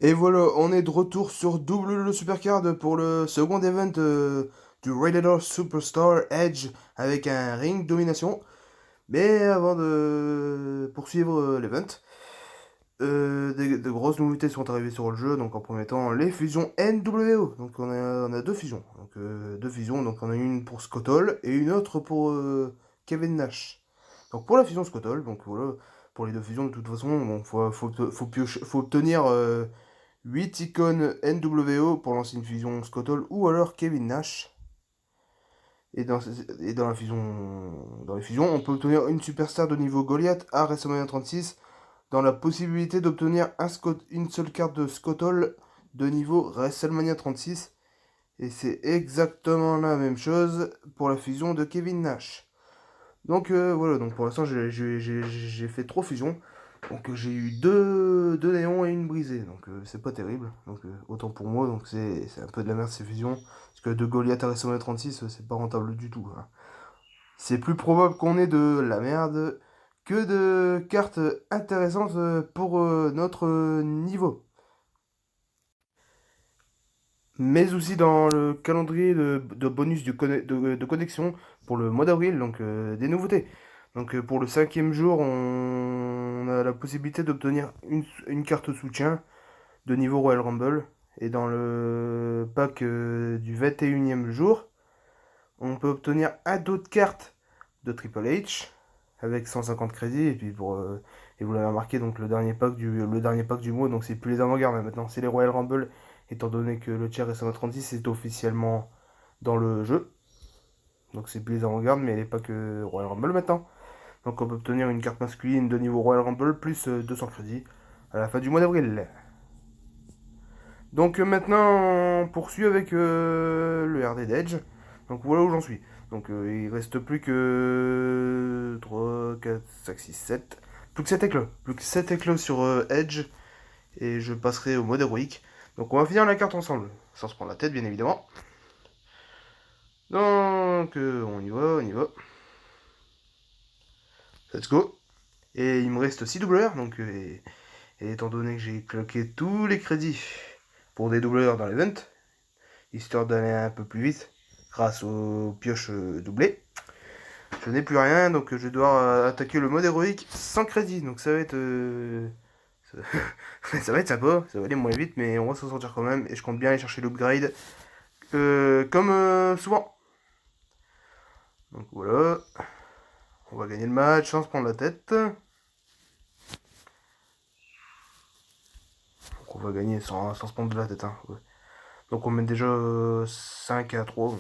Et voilà, on est de retour sur double le Supercard pour le second event du Radiator Superstar Edge avec un ring domination. Mais avant de poursuivre l'event, de grosses nouveautés sont arrivées sur le jeu. Donc en premier temps, les fusions NWO. Donc on a deux fusions. Donc deux fusions. Donc on a une pour Scott Hall et une autre pour Kevin Nash. Donc pour la fusion Scott Hall, donc voilà, pour les deux fusions de toute façon, bon, faut obtenir 8 icônes NWO pour lancer une fusion Scott Hall ou alors Kevin Nash. Et dans dans les fusions, on peut obtenir une superstar de niveau Goliath à WrestleMania 36 dans la possibilité d'obtenir une seule carte de Scott Hall de niveau WrestleMania 36. Et c'est exactement la même chose pour la fusion de Kevin Nash. Donc voilà, donc pour l'instant j'ai fait 3 fusions. Donc j'ai eu deux néons et une brisée. Donc c'est pas terrible. Donc autant pour moi, donc c'est un peu de la merde ces fusions. Parce que de Goliath à WrestleMania 36, c'est pas rentable du tout, hein. C'est plus probable qu'on ait de la merde que de cartes intéressantes pour notre niveau. Mais aussi dans le calendrier de bonus de connexion pour le mois d'avril, donc des nouveautés. Donc pour le cinquième jour, on a la possibilité d'obtenir une carte soutien de niveau Royal Rumble. Et dans le pack du 21e jour, on peut obtenir un dos de carte de Triple H avec 150 crédits. Et puis et vous l'avez remarqué, donc le dernier pack du mois, donc c'est plus les avant-gardes, mais maintenant c'est les Royal Rumble, étant donné que le tiers S136 est officiellement dans le jeu. Donc c'est plus les avant-gardes, mais les packs Royal Rumble maintenant. Donc on peut obtenir une carte masculine de niveau Royal Rumble plus 200 crédits à la fin du mois d'avril. Donc maintenant on poursuit avec le RD d'Edge. Donc voilà où j'en suis. Donc il reste plus que 3, 4, 5, 6, 7. Plus que 7 éclos. Plus que 7 éclos sur Edge. Et je passerai au mode héroïque. Donc on va finir la carte ensemble. Sans se prendre la tête bien évidemment. Donc on y va, on y va. Let's go. Et il me reste 6 doubleurs. Donc et étant donné que j'ai cloqué tous les crédits pour des doubleurs dans l'event, histoire d'aller un peu plus vite grâce aux pioches doublées. Je n'ai plus rien, donc je dois attaquer le mode héroïque sans crédit. Donc ça va être ça va être sympa, ça va aller moins vite, mais on va s'en sortir quand même. Et je compte bien aller chercher l'upgrade comme souvent. Donc voilà, on va gagner le match sans se prendre la tête. Donc on va gagner sans se prendre de la tête, hein. Ouais. Donc on met déjà 5 à 3. Donc,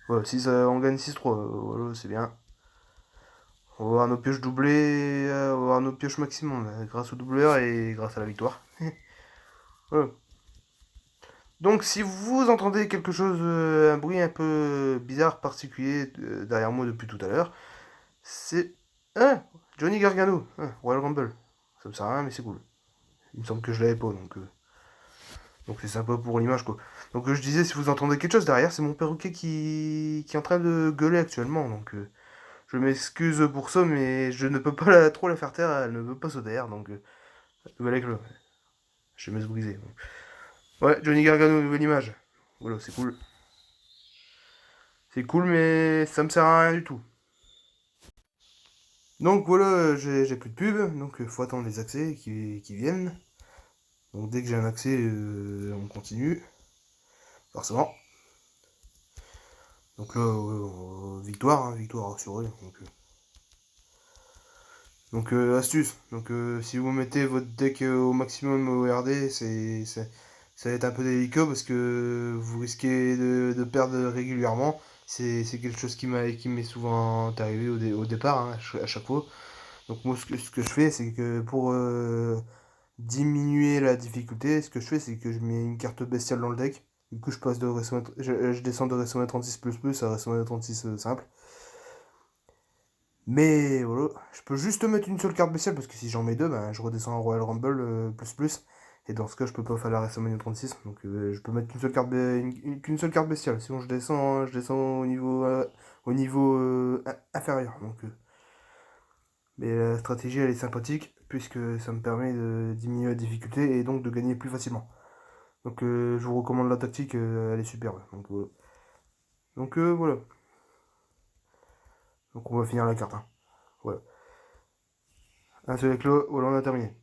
voilà, on gagne 6-3, voilà, c'est bien. On va avoir nos pioches doublées, on va avoir nos pioches maximum là, grâce au doubleur et grâce à la victoire. Voilà. Donc si vous entendez quelque chose, un bruit un peu bizarre, particulier derrière moi depuis tout à l'heure, c'est... Ah, Johnny Gargano, Royal Rumble. Ça me sert à rien mais c'est cool. Il me semble que je l'avais pas donc c'est sympa pour l'image quoi. Donc je disais si vous entendez quelque chose derrière, c'est mon perroquet qui est en train de gueuler actuellement. Donc je m'excuse pour ça mais je ne peux pas trop la faire taire, elle ne veut pas se taire donc nouvelle avec le... Je vais me briser. Ouais, Johnny Gargano, nouvelle image. Voilà, c'est cool. C'est cool, mais ça me sert à rien du tout. Donc voilà, j'ai plus de pub, donc faut attendre les accès qui viennent. Donc dès que j'ai un accès, on continue, forcément. Donc là, victoire, hein, victoire assurée. Donc astuce, donc si vous mettez votre deck au maximum au RD, ça va être un peu délicat parce que vous risquez de perdre régulièrement. C'est quelque chose qui m'est souvent arrivé au départ, hein, à chaque fois. Donc moi ce que je fais c'est que pour diminuer la difficulté, ce que je fais c'est que je mets une carte bestiale dans le deck. Du coup je descends de WrestleMania 36 à WrestleMania 36 simple. Mais voilà, je peux juste mettre une seule carte bestiale parce que si j'en mets deux, ben, je redescends en Royal Rumble plus. Et dans ce cas, je peux pas faire la WrestleMania 36. Donc je peux mettre qu'une seule carte bestiale. Sinon, je descends au niveau inférieur. Donc Mais la stratégie, elle est sympathique, puisque ça me permet de diminuer la difficulté et donc de gagner plus facilement. Donc je vous recommande la tactique, elle est superbe. Donc voilà. Donc on va finir la carte, hein. Voilà. Un seul éclat, voilà, on a terminé.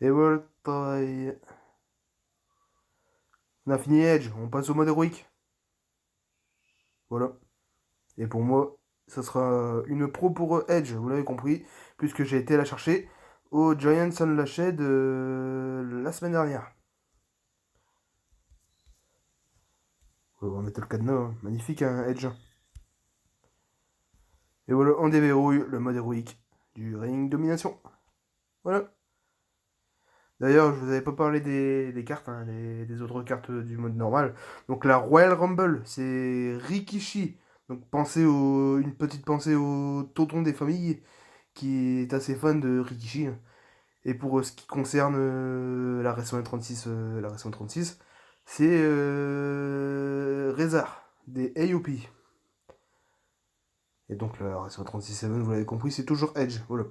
Et voilà, travail. On a fini Edge, on passe au mode héroïque. Voilà. Et pour moi, ça sera une pro pour Edge, vous l'avez compris, puisque j'ai été la chercher au Giants Unleashed la semaine dernière. On va mettre le cadenas, hein. Magnifique, hein, Edge. Et voilà, on déverrouille le mode héroïque du Ring Domination. Voilà. D'ailleurs, je vous avais pas parlé des cartes, hein, des autres cartes du mode normal. Donc la Royal Rumble, c'est Rikishi. Donc une petite pensée au tonton des familles qui est assez fan de Rikishi, hein. Et pour ce qui concerne la WrestleMania 36, c'est Rezar des AOP. Et donc la WrestleMania 36-7, vous l'avez compris, c'est toujours Edge. Voilà.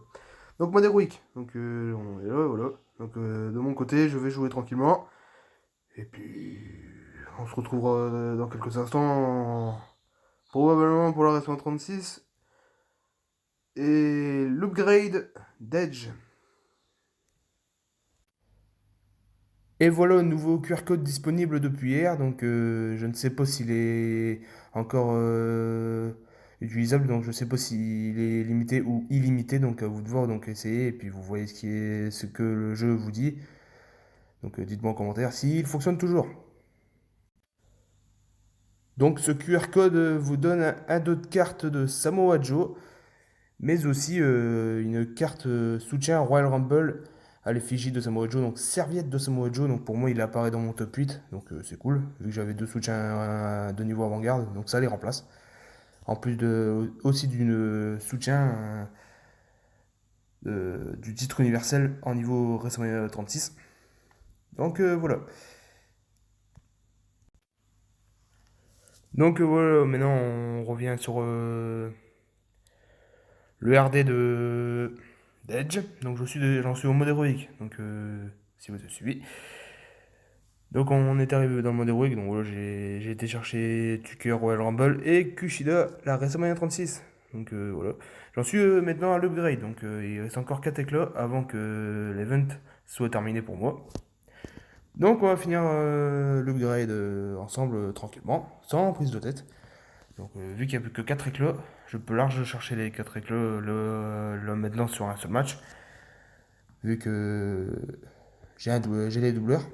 Donc mode héroïque. Donc on est là, voilà. Donc de mon côté, je vais jouer tranquillement. Et puis on se retrouvera dans quelques instants, probablement pour la WrestleMania 36 et l'upgrade d'Edge. Et voilà, un nouveau QR code disponible depuis hier, donc je ne sais pas s'il est encore utilisable, donc je ne sais pas s'il est limité ou illimité, donc à vous de voir, donc essayez, et puis vous voyez ce que le jeu vous dit, donc dites-moi en commentaire s'il fonctionne toujours. Donc ce QR code vous donne un dos de carte de Samoa Joe, mais aussi une carte soutien Royal Rumble à l'effigie de Samoa Joe, donc serviette de Samoa Joe, donc pour moi il apparaît dans mon top 8, donc c'est cool, vu que j'avais deux soutiens de niveau avant-garde, donc ça les remplace. En plus aussi d'une soutien du titre universel en niveau WrestleMania 36. Donc voilà. Donc voilà, maintenant on revient sur le RD d'Edge. Donc j'en suis au mode héroïque. Donc si vous avez suivi. Donc on est arrivé dans le mode héroïque. Donc voilà, j'ai été chercher Tucker Royal Rumble et Kushida la WrestleMania 36. Donc voilà. J'en suis maintenant à l'upgrade. Donc il reste encore 4 éclats avant que l'event soit terminé pour moi. Donc on va finir l'upgrade ensemble tranquillement, sans prise de tête. Donc vu qu'il n'y a plus que 4 éclats, je peux large chercher les 4 éclats maintenant sur un seul match. Vu que j'ai les doubleurs,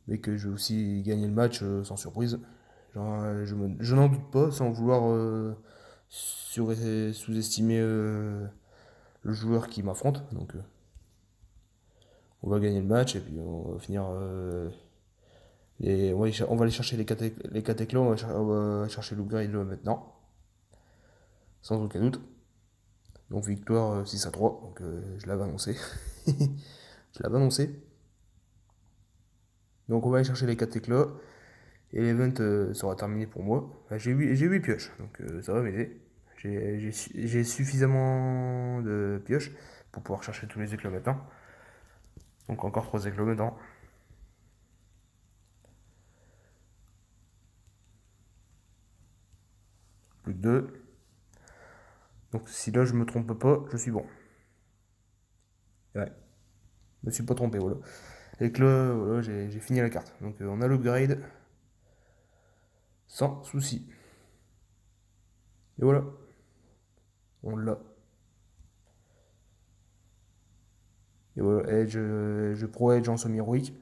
mais que je vais aussi gagner le match sans surprise. Genre, je n'en doute pas, sans vouloir sous-estimer le joueur qui m'affronte. Donc on va gagner le match et puis on va finir. On va aller chercher les 4 éclats, on va chercher l'upgrade maintenant, sans aucun doute. Donc victoire 6-3, donc je l'avais annoncé. Je l'avais annoncé. Donc on va aller chercher les 4 éclats. Et l'event sera terminé pour moi. Enfin, j'ai 8 pioches, donc ça va m'aider. J'ai suffisamment de pioches pour pouvoir chercher tous les éclats maintenant. Donc encore 3 éclats maintenant. Plus que 2. Donc si là je me trompe pas, je suis bon. Ouais, je me suis pas trompé, voilà. Éclat, voilà, j'ai fini la carte. Donc on a l'upgrade. Sans souci. Et voilà, on l'a. Et voilà, Edge, je pro Edge en semi-héroïque.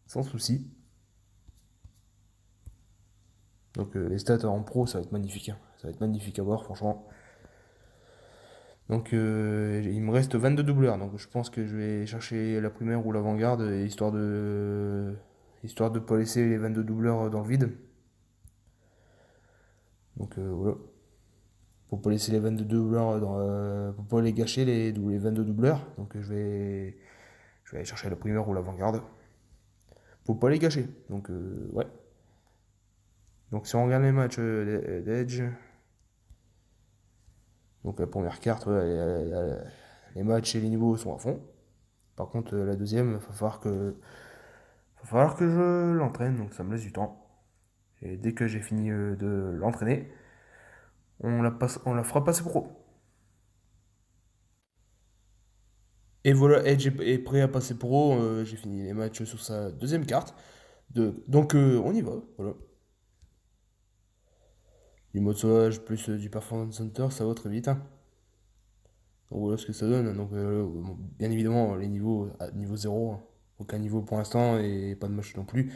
Sans souci. Donc les stats en pro, ça va être magnifique, hein. Ça va être magnifique à voir, franchement. Donc il me reste 22 doubleurs. Donc je pense que je vais chercher la primaire ou l'avant-garde, histoire de pas laisser les 22 doubleurs dans le vide. Donc voilà. Pour pas laisser les 22 doubleurs pour pas les gâcher les 22 doubleurs. Donc je vais aller chercher la primaire ou l'avant-garde. Pour pas les gâcher. Donc ouais. Donc si on regarde les matchs d'Edge, donc la première carte, ouais, les matchs et les niveaux sont à fond. Par contre, la deuxième, va falloir que je l'entraîne, donc ça me laisse du temps. Et dès que j'ai fini de l'entraîner, on la fera passer pro. Et voilà, Edge est prêt à passer pro. J'ai fini les matchs sur sa deuxième carte. Donc on y va. Voilà. Du mode sauvage plus du performance center, ça va très vite, hein. Donc voilà ce que ça donne. Donc bien évidemment, les niveaux à niveau zéro, hein. Aucun niveau pour l'instant et pas de match non plus.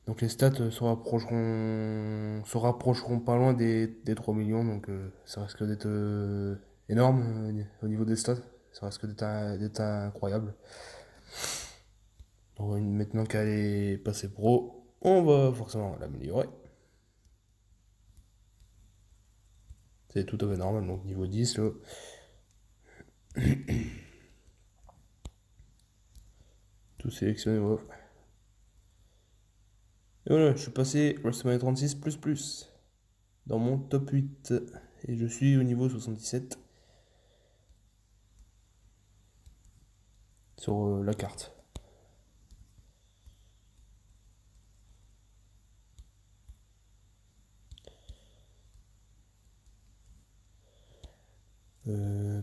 Donc les stats se rapprocheront pas loin des 3 millions. Donc ça risque d'être énorme au niveau des stats. Ça risque d'être incroyable. Donc maintenant qu'elle est passée pro, on va forcément l'améliorer. C'est tout à fait normal. Donc niveau 10 là. Tout sélectionné, ouais. Et voilà, je suis passé WrestleMania 36 dans mon top 8. Et je suis au niveau 77 sur la carte.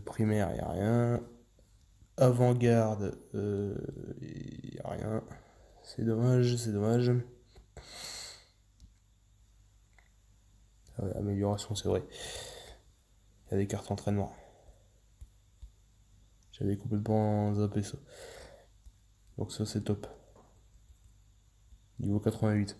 Primaire, y a rien. Avant-garde, y a rien. C'est dommage, c'est dommage. Ah ouais, amélioration, c'est vrai. Il y a des cartes entraînement. J'avais complètement zappé ça. Donc ça, c'est top. Niveau 88.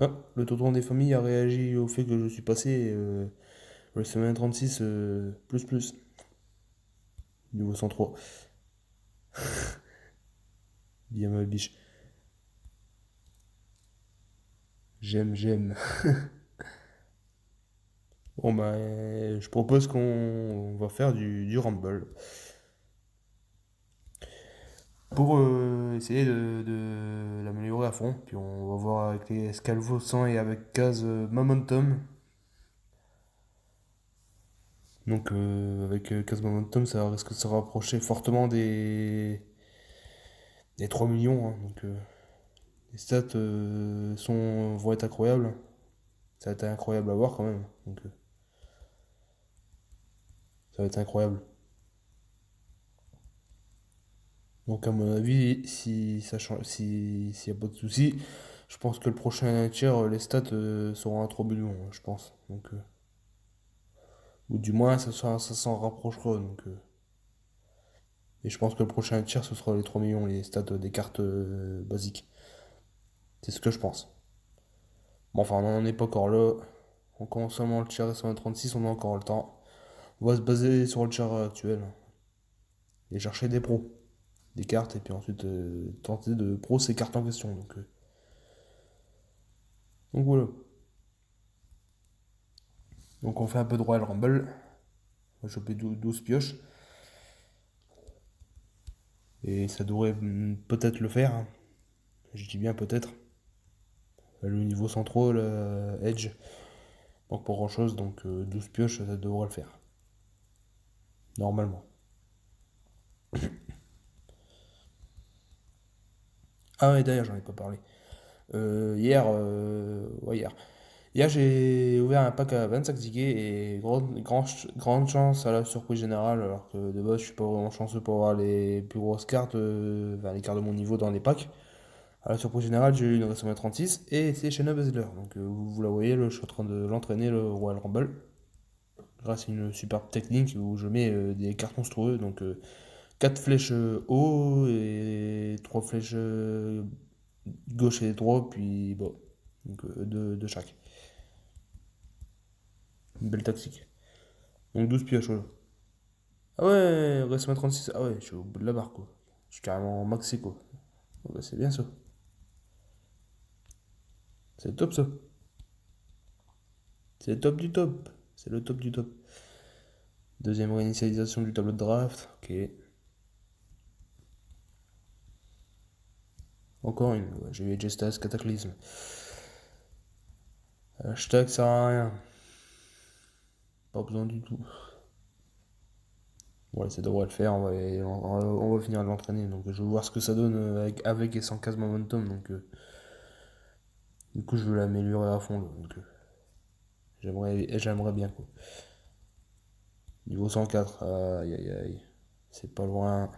Ah, le tonton des familles a réagi au fait que je suis passé WrestleMania 36 niveau 103. Bien ma biche. J'aime. Bon bah, je propose qu'on va faire du Rumble. Pour essayer de l'améliorer à fond. Puis on va voir avec les Scalvo 100 et avec Kaz Momentum. Donc avec Kaz Momentum, ça risque de se rapprocher fortement des 3 millions, hein. Donc les stats vont être incroyables. Ça va être incroyable à voir quand même. Donc ça va être incroyable. Donc à mon avis, s'il n'y a pas de souci, je pense que le prochain tiers, les stats seront à 3 millions, hein, je pense. Donc, ou du moins, ça s'en rapprochera. Donc, et je pense que le prochain tiers, ce sera les 3 millions, les stats des cartes basiques. C'est ce que je pense. Bon, enfin, on n'en est pas encore là. On commence seulement le tiers S136, on a encore le temps. On va se baser sur le tiers actuel et chercher des pros, des cartes, et puis ensuite tenter de pro ces cartes en question. Donc voilà. Donc on fait un peu de Royal Rumble. On va choper 12 pioches. Et ça devrait peut-être le faire, hein. Je dis bien peut-être. Le niveau central, Edge, donc pas grand chose, donc 12 pioches, ça devrait le faire. Normalement. Ah ouais, d'ailleurs, j'en ai pas parlé. Hier, ouais, hier. Hier, j'ai ouvert un pack à 25 tickets et grande chance à la surprise générale, alors que de base, je suis pas vraiment chanceux pour avoir les plus grosses cartes, enfin, les cartes de mon niveau dans les packs. À la surprise générale, j'ai eu une WrestleMania 36 et c'est Shayna Baszler. Donc vous la voyez, là, je suis en train de l'entraîner, le Royal Rumble, grâce à une superbe technique où je mets des cartes monstrueux. Donc 4 flèches haut et 3 flèches gauche et droite, puis bon, donc de chaque. Une belle tactique. Donc 12 pioches, voilà. Ah ouais, WrestleMania 36, ah ouais, je suis au bout de la barre, quoi. Je suis carrément maxé, quoi. Ah bah, c'est bien ça. C'est top ça. C'est le top du top. C'est le top du top. Deuxième réinitialisation du tableau de draft. Ok. Encore une, ouais, j'ai eu Gestas Cataclysme. Hashtag sert à rien. Pas besoin du tout. Ouais, ça devrait le faire, on va finir de l'entraîner. Donc je vais voir ce que ça donne avec et sans case momentum. Donc du coup je veux l'améliorer à fond. Donc j'aimerais bien quoi. Niveau 104, aïe aïe aïe. C'est pas loin.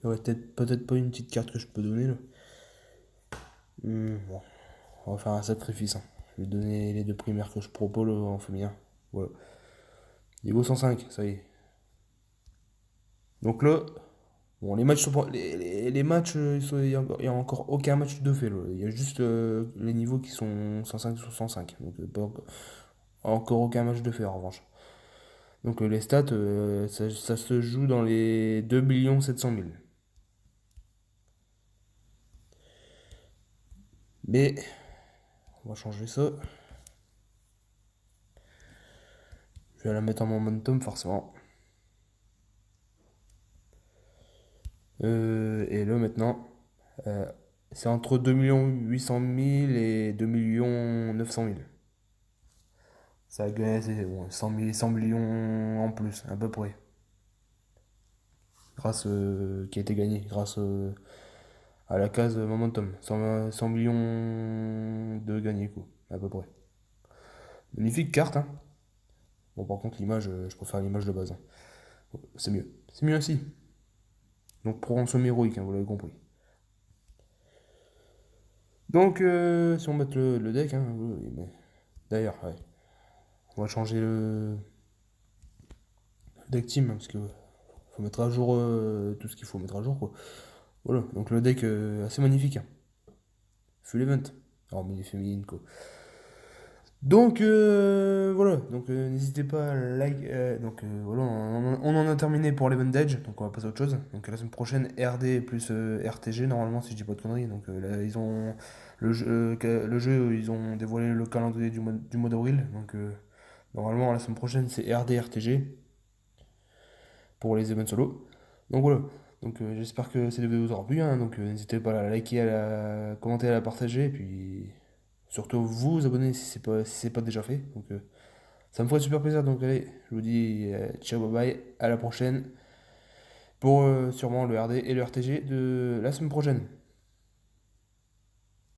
Il y aurait peut-être pas une petite carte que je peux donner là. Bon, on va faire un sacrifice, hein. Je vais donner les deux primaires que je propose là, en féminin. Voilà. Niveau 105, ça y est. Donc là, bon, les matchs, les matchs, il y a encore aucun match de fait là. Il y a juste les niveaux qui sont 105 sur 105. Donc pas encore aucun match de fait en revanche. Donc les stats, ça se joue dans les 2 700 000. Mais on va changer ça. Je vais la mettre en momentum forcément. Et là maintenant, euh, c'est entre 2 800 000 et 2 900 000. Ça a gagné, c'est bon, 100 millions en plus, à peu près. Qui a été gagné grâce à la case Momentum. 100 millions de gagnés, quoi, à peu près. Magnifique carte, hein. Bon, par contre, l'image, je préfère l'image de base, hein. C'est mieux. C'est mieux ainsi. Donc, pour rendre somme héroïque, hein, vous l'avez compris. Donc, si on met le deck, hein, oui, mais... D'ailleurs, ouais. On va changer le deck team, hein, parce que faut mettre à jour tout ce qu'il faut mettre à jour, quoi. Voilà, donc le deck assez magnifique, hein. Full event. Hormis les féminines, quoi. Donc voilà, donc n'hésitez pas à like. Donc voilà, on en a terminé pour l'event d'Edge, donc on va passer à autre chose. Donc la semaine prochaine, RD plus RTG, normalement, si je dis pas de conneries. Donc là, ils ont le jeu, ils ont dévoilé le calendrier du mois d'avril. Donc normalement, la semaine prochaine, c'est RD RTG pour les events solo. Donc voilà. Donc j'espère que cette vidéo vous aura plu, hein. Donc n'hésitez pas à la liker, à la commenter, à la partager. Et puis surtout vous abonner si c'est pas déjà fait. Donc ça me ferait super plaisir. Donc allez, je vous dis ciao, bye bye, à la prochaine pour sûrement le RD et le RTG de la semaine prochaine.